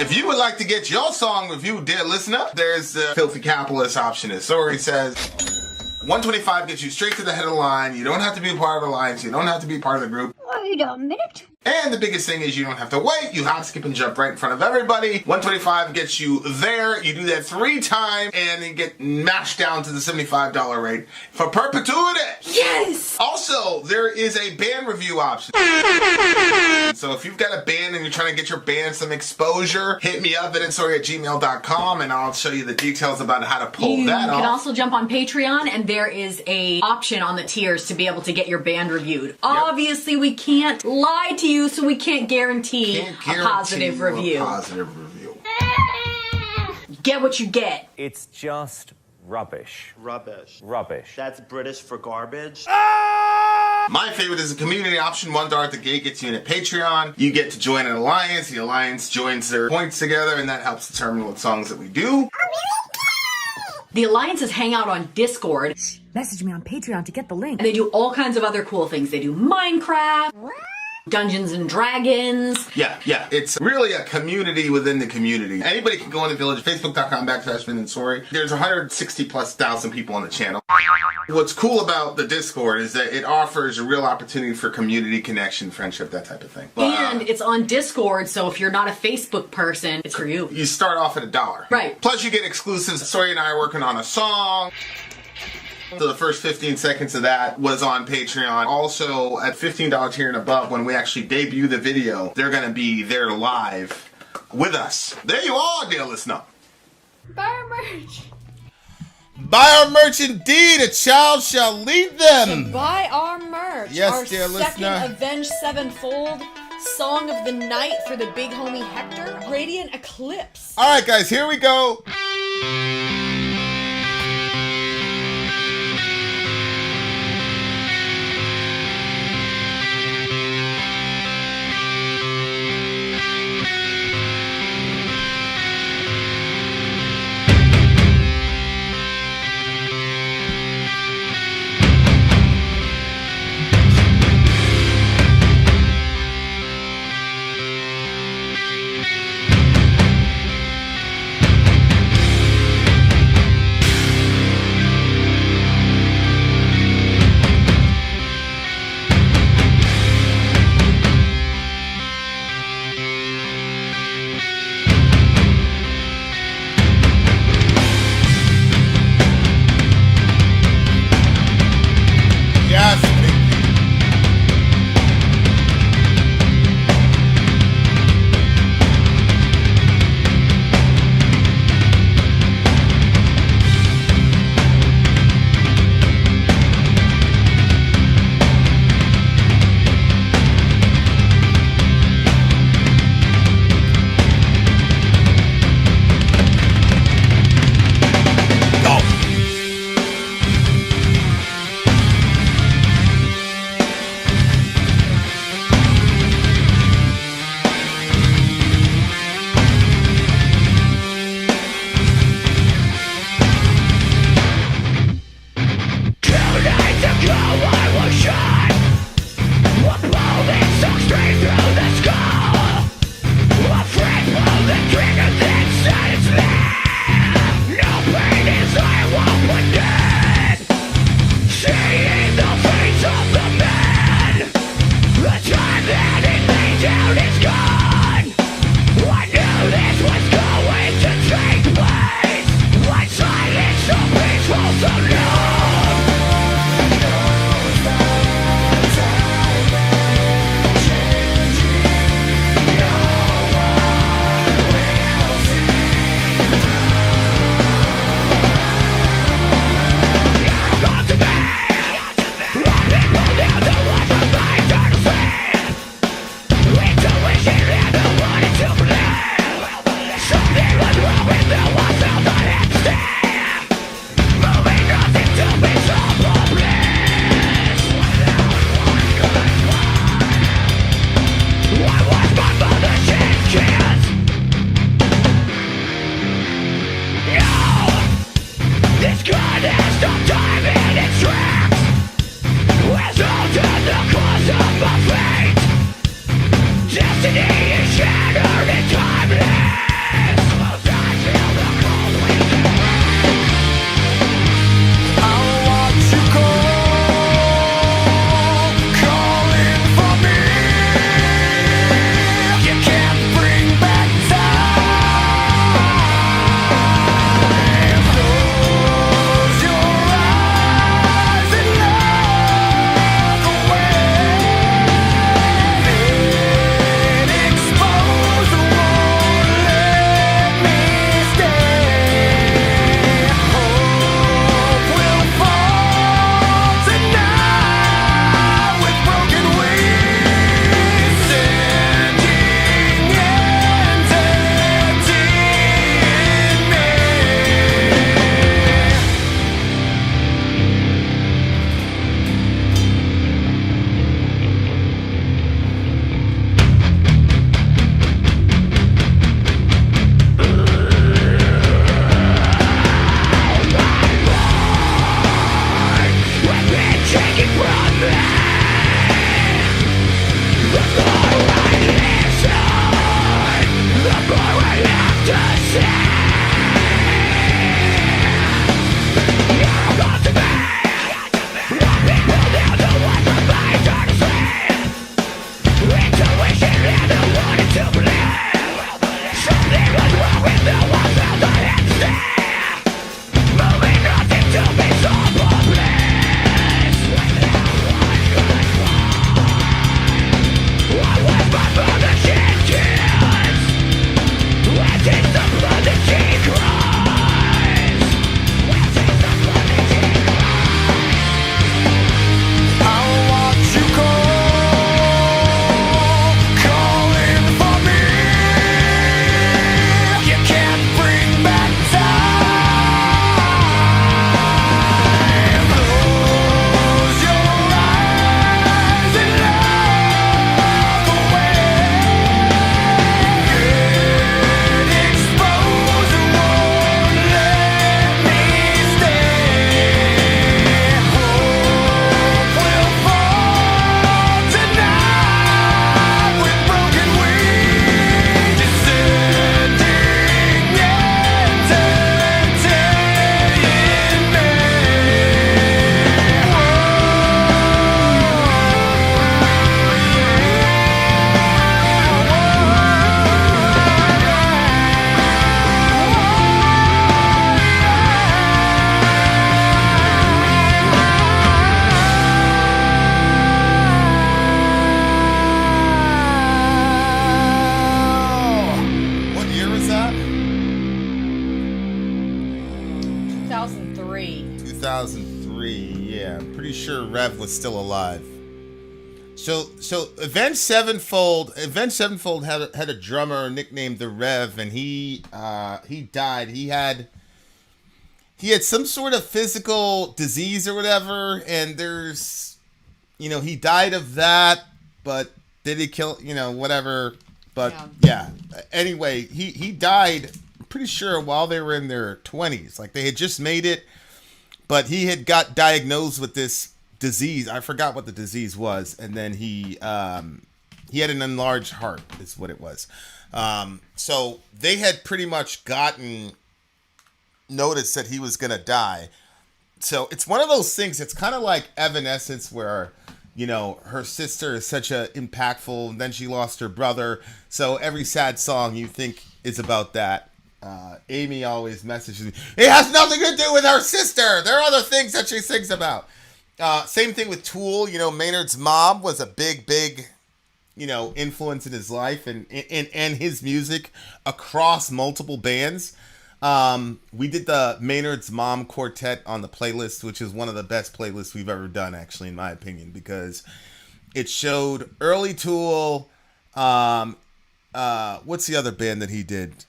If you would like to get your song reviewed, dear listener, there's the filthy capitalist option, as Sori says. 125 gets you straight to the head of the line. You don't have to be a part of the alliance. You don't have to be part of the group. Wait a minute. And the biggest thing is you don't have to wait. You hop, skip, and jump right in front of everybody. 125 gets you there. You do that 3 times, and then get mashed down to the $75 rate for perpetuity. Yes! Also, there is a band review option. So if you've got a band and you're trying to get your band some exposure, hit me up at vinsori@gmail.com, and I'll show you the details about how to pull that off. You can also jump on Patreon, and there is a option on the tiers to be able to get your band reviewed. Yep. Obviously, we can't lie to you, so we can't guarantee a positive review. Get what you get. It's just rubbish. Rubbish. Rubbish. That's British for garbage. My favorite is the community option. $1 at the gate gets you in a Patreon. You get to join an alliance. The alliance joins their points together, and that helps determine what songs that we do. The alliances hang out on Discord. Message me on Patreon to get the link. And they do all kinds of other cool things. They do Minecraft, Dungeons and Dragons. Yeah. It's really a community within the community. Anybody can go in the village, facebook.com/Vin and Sori. There's 160,000+ people on the channel. What's cool about the Discord is that it offers a real opportunity for community connection, friendship, that type of thing. And it's on Discord, so if you're not a Facebook person, it's for you. You start off at $1. Right. Plus you get exclusives. Sori and I are working on a song. So the first 15 seconds of that was on Patreon. Also, at $15 tier and above, when we actually debut the video, they're going to be there live with us. There you are, dear listener. Buy our merch. Buy our merch indeed. A child shall lead them. Buy our merch. Yes, our dear second listener. Avenged Sevenfold Song of the Night for the big homie Hector. Radiant Eclipse. All right, guys, here we go. Rev was still alive. So Avenged Sevenfold had a drummer nicknamed the Rev, and he died. He had some sort of physical disease or whatever, and he died of that, but did he kill, whatever, but yeah. Anyway, he died, I'm pretty sure, while they were in their 20s. Like, they had just made it, but he had got diagnosed with this disease. I forgot what the disease was, and then he had an enlarged heart is what it was. So they had pretty much gotten notice that he was gonna die. So it's one of those things. It's kind of like Evanescence, where her sister is such a impactful, and then she lost her brother. So every sad song you think is about that. Amy always messages me, it has nothing to do with her sister. There are other things that she sings about. Same thing with Tool. Maynard's mom was a big, influence in his life and his music across multiple bands. We did the Maynard's Mom Quartet on the playlist, which is one of the best playlists we've ever done, actually, in my opinion, because it showed early Tool. What's the other band that he did?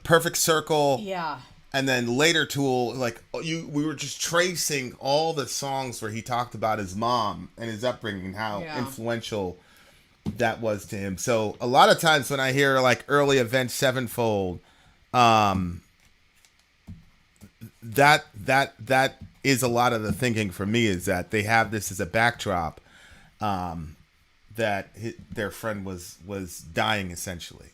Perfect Circle. Yeah. And then later Tool, we were just tracing all the songs where he talked about his mom and his upbringing, how influential that was to him. So a lot of times when I hear early Avenged Sevenfold, that is a lot of the thinking for me, is that they have this as a backdrop, that their friend was dying, essentially.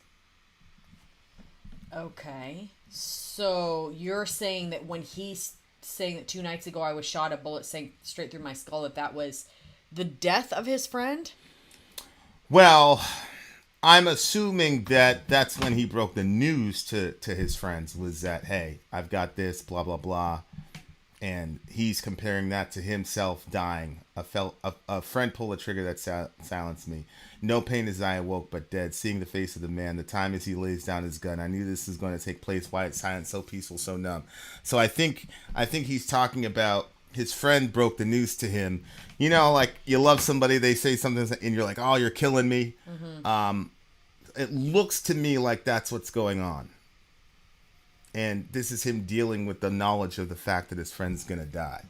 Okay. So you're saying that when he's saying that 2 nights ago I was shot, a bullet sank straight through my skull, that was the death of his friend? Well, I'm assuming that that's when he broke the news to his friends, was that, hey, I've got this, blah, blah, blah. And he's comparing that to himself dying. A friend pulled a trigger that silenced me. No pain as I awoke, but dead. Seeing the face of the man, the time as he lays down his gun. I knew this was going to take place. Why silent, so peaceful, so numb. So I think he's talking about his friend broke the news to him. You love somebody, they say something, and you're like, oh, you're killing me. Mm-hmm. It looks to me like that's what's going on. And this is him dealing with the knowledge of the fact that his friend's gonna die.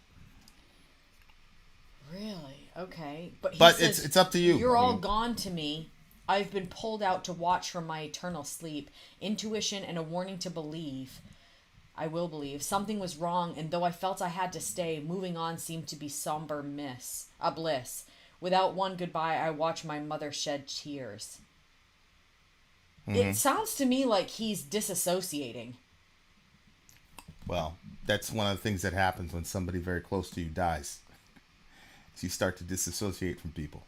Really? Okay. But says, it's up to you. You're all gone to me. I've been pulled out to watch from my eternal sleep. Intuition and a warning to believe. I will believe. Something was wrong, and though I felt I had to stay, moving on seemed to be somber bliss. Without one goodbye, I watched my mother shed tears. It sounds to me like he's disassociating. Well, that's one of the things that happens when somebody very close to you dies. You start to disassociate from people.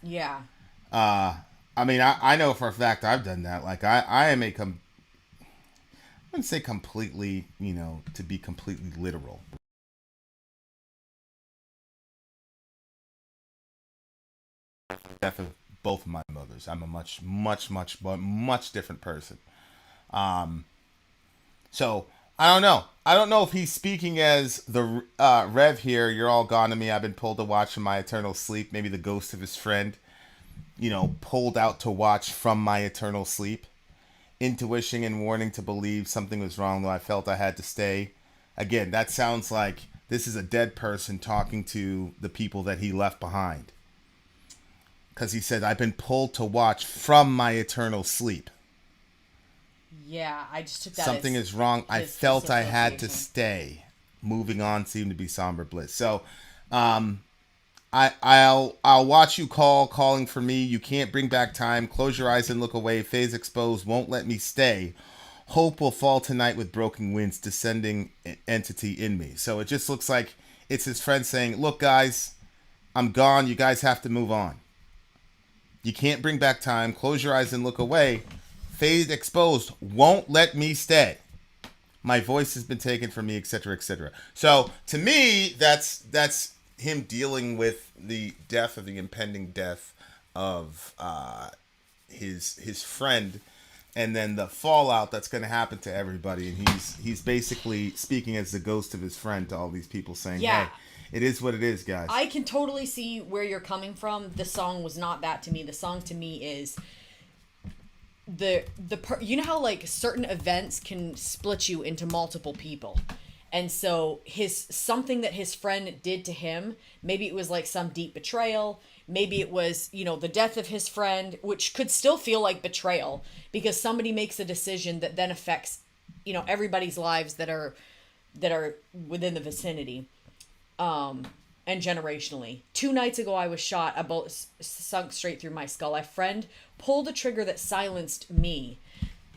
Yeah. I mean, I know for a fact I've done that. Like, I am I wouldn't say completely, to be completely literal. Death of both of my mothers. I'm a much different person. So I don't know. I don't know if he's speaking as the Rev here. You're all gone to me. I've been pulled to watch from my eternal sleep. Maybe the ghost of his friend, pulled out to watch from my eternal sleep. Intuition and warning to believe something was wrong, though I felt I had to stay. Again, that sounds like this is a dead person talking to the people that he left behind. Because he said, I've been pulled to watch from my eternal sleep. Yeah, I just took that something as is wrong. I felt I had to disassociation. stay. Moving on seemed to be somber bliss. So, I'll watch you calling for me. You can't bring back time. Close your eyes and look away. Phase exposed won't let me stay. Hope will fall tonight with broken winds, descending entity in me. So it just looks like it's his friend saying, look, guys, I'm gone. You guys have to move on. You can't bring back time. Close your eyes and look away. Phase exposed won't let me stay. My voice has been taken from me, etc., etc. So to me, that's him dealing with the death of the impending death of his friend, and then the fallout that's going to happen to everybody. And he's basically speaking as the ghost of his friend to all these people, saying, Yeah. "Hey, it is what it is, guys." I can totally see where you're coming from. The song was not that to me. The song to me is you know how like certain events can split you into multiple people. And so something that his friend did to him, maybe it was like some deep betrayal, maybe it was, the death of his friend, which could still feel like betrayal because somebody makes a decision that then affects, everybody's lives that are within the vicinity. And generationally. 2 nights ago, I was shot. A bullet sunk straight through my skull. A friend pulled a trigger that silenced me.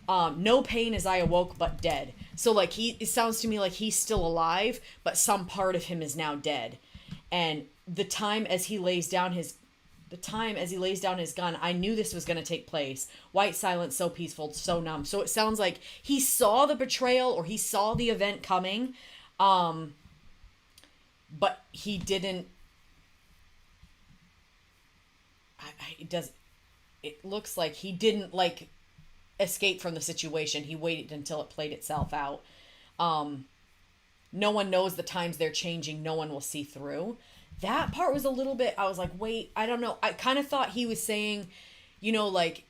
No pain as I awoke, but dead. So, like, it sounds to me like he's still alive, but some part of him is now dead. And the time as he lays down his gun, I knew this was going to take place. White silence, so peaceful, so numb. So it sounds like he saw the betrayal or he saw the event coming. But he didn't. It looks like he didn't like escape from the situation. He waited until it played itself out. No one knows the times they're changing. No one will see through. That part was a little bit. I was like, wait, I don't know. I kind of thought he was saying, like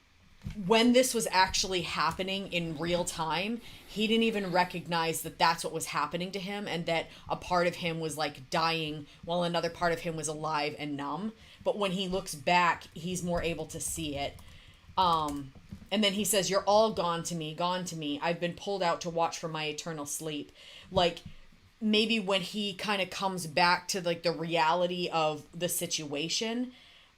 when this was actually happening in real time, he didn't even recognize that that's what was happening to him and that a part of him was like dying while another part of him was alive and numb. But when he looks back, he's more able to see it. And then he says, you're all gone to me. I've been pulled out to watch for my eternal sleep. Like maybe when he kind of comes back to like the reality of the situation,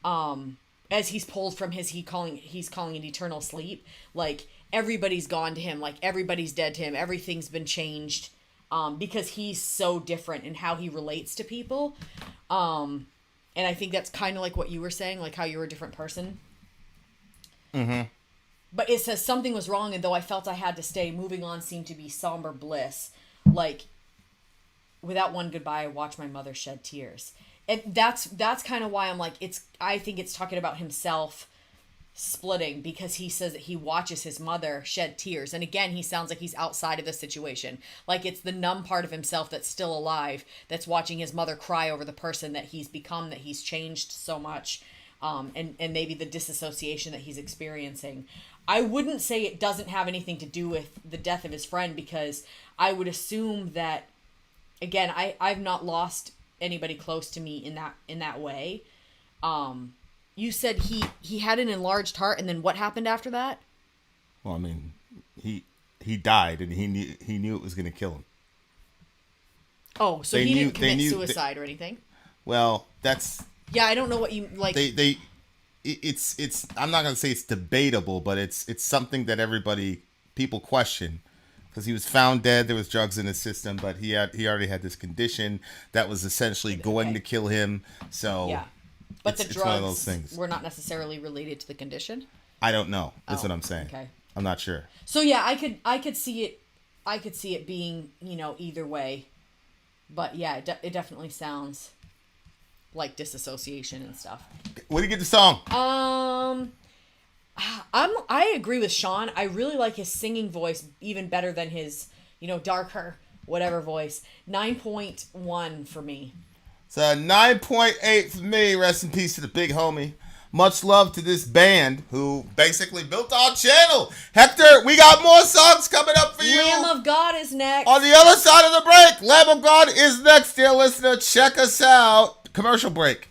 as he's pulled from he's calling it eternal sleep, like everybody's gone to him, like everybody's dead to him, everything's been changed, because he's so different in how he relates to people. And I think that's kind of like what you were saying, like how you're a different person. Mm-hmm. But it says something was wrong, and though I felt I had to stay, moving on seemed to be somber bliss. Like, without one goodbye, I watched my mother shed tears. And that's kind of why I'm like, I think it's talking about himself splitting, because he says that he watches his mother shed tears. And again, he sounds like he's outside of the situation. Like it's the numb part of himself that's still alive, that's watching his mother cry over the person that he's become, that he's changed so much. And maybe the disassociation that he's experiencing. I wouldn't say it doesn't have anything to do with the death of his friend, because I would assume that, again, I've not lost anybody close to me in that way. You said he had an enlarged heart, and then what happened after that? Well, I mean, he died, and he knew it was going to kill him. Oh, so he didn't commit suicide or anything? Well, that's... Yeah, I don't know what you like. it's I'm not gonna say it's debatable, but it's something that people question. Because he was found dead, there was drugs in his system, but he already had this condition that was essentially going to kill him. So yeah, but the it's one of those drugs things. were not necessarily related to the condition. I don't know. That's what I'm saying. Okay, I'm not sure. So yeah, I could see it. I could see it being either way, but yeah, it definitely sounds like disassociation and stuff. What do you get the song? I agree with Sean. I really like his singing voice even better than his, darker whatever voice. 9.1 for me. It's a 9.8 for me. Rest in peace to the big homie. Much love to this band who basically built our channel. Hector, we got more songs coming up for you. Lamb of God is next. On the other side of the break, Lamb of God is next, dear listener. Check us out. Commercial break.